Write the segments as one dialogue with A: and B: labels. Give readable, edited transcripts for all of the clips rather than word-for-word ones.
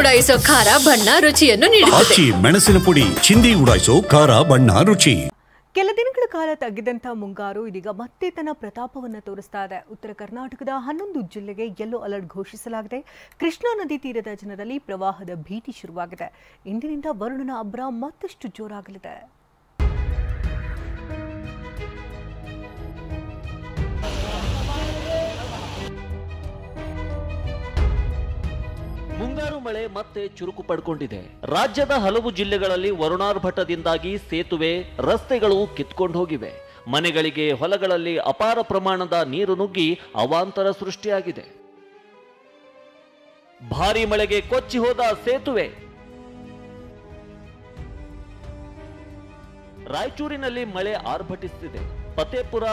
A: ಉಡಾಯಿಸೋ ಖಾರ ಬಣ್ಣ ರುಚಿಯನ್ನು ನೀಡುತ್ತದೆ.
B: ಮೆಣಸಿನ ಪುಡಿ ಚಿಂದಿ ಉಡಾಯಿಸೋ ಖಾರ ಬಣ್ಣ ರುಚಿ.
C: ಕೆಲ ದಿನಗಳ ಕಾಲ ತಗ್ಗಿದಂಥ ಮುಂಗಾರು ಇದೀಗ ಮತ್ತೆ ತನ್ನ ಪ್ರತಾಪವನ್ನು ತೋರಿಸ್ತಾ ಇದೆ. ಉತ್ತರ ಕರ್ನಾಟಕದ 11 ಜಿಲ್ಲೆಗೆ ಯೆಲ್ಲೋ ಅಲರ್ಟ್ ಘೋಷಿಸಲಾಗಿದೆ. ಕೃಷ್ಣಾ ನದಿ ತೀರದ ಜನರಲ್ಲಿ ಪ್ರವಾಹದ ಭೀತಿ ಶುರುವಾಗಿದೆ. ಇಂದಿನಿಂದ ವರುಣನ ಅಬ್ಬರ ಮತ್ತಷ್ಟು ಜೋರಾಗಲಿದೆ.
D: ಮುಂಗಾರು ಮಳೆ ಮತ್ತೆ ಚುರುಕು ಪಡ್ಕೊಂಡಿದೆ. ರಾಜ್ಯದ ಹಲವು ಜಿಲ್ಲೆಗಳಲ್ಲಿ ವರುಣಾರ್ಭಟದಿಂದಾಗಿ ಸೇತುವೆ, ರಸ್ತೆಗಳು ಕಿತ್ಕೊಂಡು ಹೋಗಿವೆ. ಮನೆಗಳಿಗೆ, ಹೊಲಗಳಲ್ಲಿ ಅಪಾರ ಪ್ರಮಾಣದ ನೀರು ನುಗ್ಗಿ ಅವಾಂತರ ಸೃಷ್ಟಿಯಾಗಿದೆ. ಭಾರೀ ಮಳೆಗೆ ಕೊಚ್ಚಿ ಹೋದ ಸೇತುವೆ. ರಾಯಚೂರಿನಲ್ಲಿ ಮಳೆ ಆರ್ಭಟಿಸುತ್ತಿದೆ. ಫತೇಪುರ,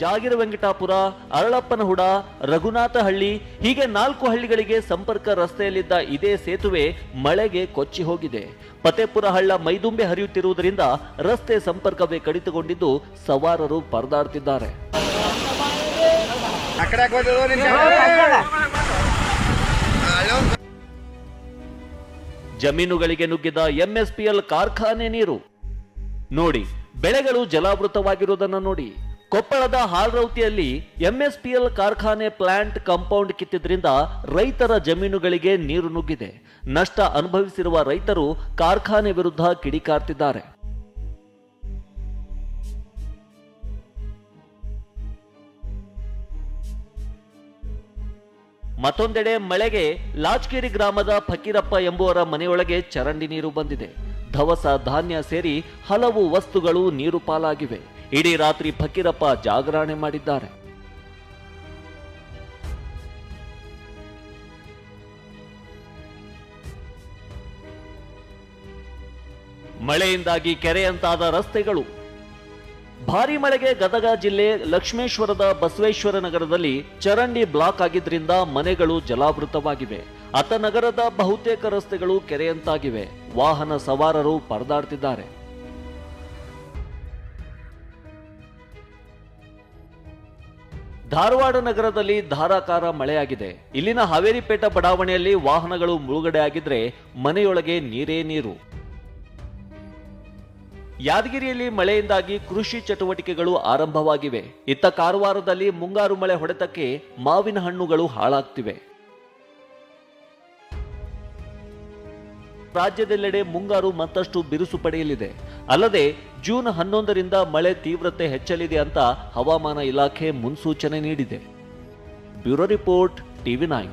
D: ಜಾಗಿರ ವೆಂಕಟಾಪುರ, ಅರಳಪ್ಪನಹುಡ, ರಘುನಾಥಹಳ್ಳಿ ಹೀಗೆ 4 ಹಳ್ಳಿಗಳಿಗೆ ಸಂಪರ್ಕ ರಸ್ತೆಯಲ್ಲಿದ್ದ ಇದೇ ಸೇತುವೆ ಮಳೆಗೆ ಕೊಚ್ಚಿ ಹೋಗಿದೆ. ಫತೇಪುರ ಹಳ್ಳ ಮೈದುಂಬೆ ಹರಿಯುತ್ತಿರುವುದರಿಂದ ರಸ್ತೆ ಸಂಪರ್ಕವೇ ಕಡಿತಗೊಂಡಿದ್ದು ಸವಾರರು ಪರದಾಡ್ತಿದ್ದಾರೆ. ಜಮೀನುಗಳಿಗೆ ನುಗ್ಗಿದ ಎಂಎಸ್ಪಿಎಲ್ ಕಾರ್ಖಾನೆ ನೀರು ನೋಡಿ. ಬೆಳೆಗಳು ಜಲಾವೃತವಾಗಿರುವುದನ್ನು ನೋಡಿ. ಕೊಪ್ಪಳದ ಹಾಲ್ರೌತಿಯಲ್ಲಿ ಎಂಎಸ್ಪಿಎಲ್ ಕಾರ್ಖಾನೆ ಪ್ಲಾಂಟ್ ಕಾಂಪೌಂಡ್ ಕಿತ್ತಿದ್ರಿಂದ ರೈತರ ಜಮೀನುಗಳಿಗೆ ನೀರು ನುಗ್ಗಿದೆ. ನಷ್ಟ ಅನುಭವಿಸಿರುವ ರೈತರು ಕಾರ್ಖಾನೆ ವಿರುದ್ಧ ಕಿಡಿಕಾರ್ತಿದ್ದಾರೆ. ಮತ್ತೊಂದೆಡೆ ಮಳೆಗೆ ಲಾಜ್ಕೇರಿ ಗ್ರಾಮದ ಫಕೀರಪ್ಪ ಎಂಬುವರ ಮನೆಯೊಳಗೆ ಚರಂಡಿ ನೀರು ಬಂದಿದೆ. ದವಸ ಧಾನ್ಯ ಸೇರಿ ಹಲವು ವಸ್ತುಗಳು ನೀರು ಪಾಲಾಗಿವೆ. ಇಡೀ ರಾತ್ರಿ ಫಕೀರಪ್ಪ ಜಾಗರಣೆ ಮಾಡಿದ್ದಾರೆ. ಮಳೆಯಿಂದಾಗಿ ಕೆರೆಯಂತಾದ ರಸ್ತೆಗಳು. ಭಾರೀ ಮಳೆಗೆ ಗದಗ ಜಿಲ್ಲೆ ಲಕ್ಷ್ಮೇಶ್ವರದ ಬಸವೇಶ್ವರ ನಗರದಲ್ಲಿ ಚರಂಡಿ ಬ್ಲಾಕ್ ಆಗಿದ್ರಿಂದ ಮನೆಗಳು ಜಲಾವೃತವಾಗಿವೆ. ಅತನಗರದ ಬಹುತೇಕ ರಸ್ತೆಗಳು ಕೆರೆಯಂತಾಗಿವೆ. ವಾಹನ ಸವಾರರು ಪರದಾಡ್ತಿದ್ದಾರೆ. ಧಾರವಾಡ ನಗರದಲ್ಲಿ ಧಾರಾಕಾರ ಮಳೆಯಾಗಿದೆ. ಇಲ್ಲಿನ ಹಾವೇರಿಪೇಟ ಬಡಾವಣೆಯಲ್ಲಿ ವಾಹನಗಳು ಮುಳುಗಡೆ ಆಗಿದ್ರೆ ಮನೆಯೊಳಗೆ ನೀರೇ ನೀರು. ಯಾದಗಿರಿಯಲ್ಲಿ ಮಳೆಯಿಂದಾಗಿ ಕೃಷಿ ಚಟುವಟಿಕೆಗಳು ಆರಂಭವಾಗಿವೆ. ಇತ್ತ ಕಾರವಾರದಲ್ಲಿ ಮುಂಗಾರು ಮಳೆ ಹೊಡೆತಕ್ಕೆ ಮಾವಿನ ಹಣ್ಣುಗಳು ಹಾಳಾಗ್ತಿವೆ. ರಾಜ್ಯದೆಲ್ಲೆಡೆ ಮುಂಗಾರು ಮತ್ತಷ್ಟು ಬಿರುಸು ಪಡೆಯಲಿದೆ. ಅಲ್ಲದೆ ಜೂನ್ 11ರಿಂದ ಮಳೆ ತೀವ್ರತೆ ಹೆಚ್ಚಲಿದೆ ಅಂತ ಹವಾಮಾನ ಇಲಾಖೆ ಮುನ್ಸೂಚನೆ ನೀಡಿದೆ. Bureau report, TV9.